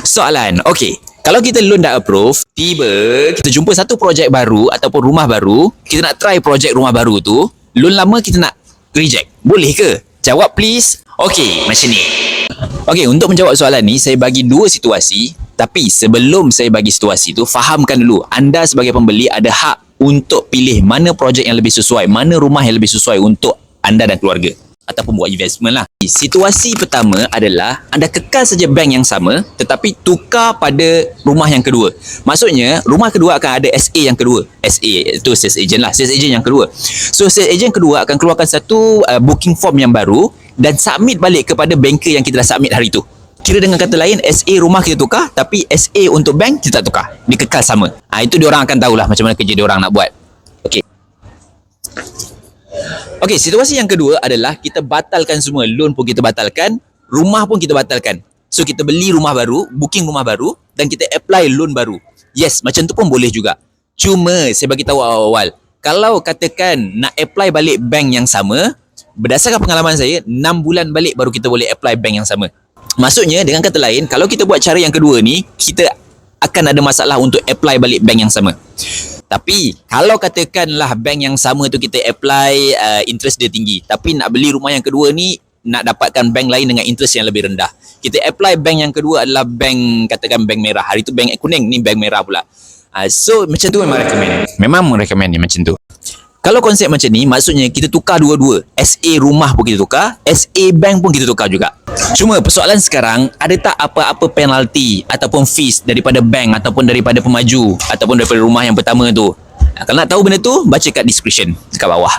Soalan, okey. Kalau kita loan dah approve, tiba kita jumpa satu projek baru ataupun rumah baru, kita nak try projek rumah baru tu, loan lama kita nak reject. Boleh ke? Jawab please. Okey, macam ni. Okey, untuk menjawab soalan ni, saya bagi dua situasi. Tapi sebelum saya bagi situasi tu, fahamkan dulu, anda sebagai pembeli ada hak untuk pilih mana projek yang lebih sesuai, mana rumah yang lebih sesuai untuk anda dan keluarga. Ataupun buat investment lah. Situasi pertama adalah anda kekal saja bank yang sama tetapi tukar pada rumah yang kedua. Maksudnya rumah kedua akan ada SA yang kedua. SA itu sales agent lah. Sales agent yang kedua. So sales agent kedua akan keluarkan satu booking form yang baru dan submit balik kepada banker yang kita dah submit hari tu. Kira dengan kata lain, SA rumah kita tukar tapi SA untuk bank kita tak tukar. Dia kekal sama. Itu diorang akan tahulah macam mana kerja diorang nak buat. Okey. Okey, situasi yang kedua adalah kita batalkan semua. Loan pun kita batalkan, rumah pun kita batalkan. So, kita beli rumah baru, booking rumah baru dan kita apply loan baru. Yes, macam tu pun boleh juga. Cuma, saya bagi tahu awal-awal. Kalau katakan nak apply balik bank yang sama, berdasarkan pengalaman saya, 6 bulan balik baru kita boleh apply bank yang sama. Maksudnya, dengan kata lain, kalau kita buat cara yang kedua ni, kita akan ada masalah untuk apply balik bank yang sama. Tapi kalau katakanlah bank yang sama tu kita apply interest dia tinggi, tapi nak beli rumah yang kedua ni nak dapatkan bank lain dengan interest yang lebih rendah. Kita apply bank yang kedua adalah bank, katakan bank merah. Hari tu bank kuning, ni bank merah pula. So macam tu memang recommend. Memang recommend ni macam tu. Kalau konsep macam ni, maksudnya kita tukar dua-dua. SA rumah pun kita tukar, SA bank pun kita tukar juga. Cuma persoalan sekarang, ada tak apa-apa penalti ataupun fees daripada bank ataupun daripada pemaju ataupun daripada rumah yang pertama tu? Kalau nak tahu benda tu, baca kat description dekat bawah.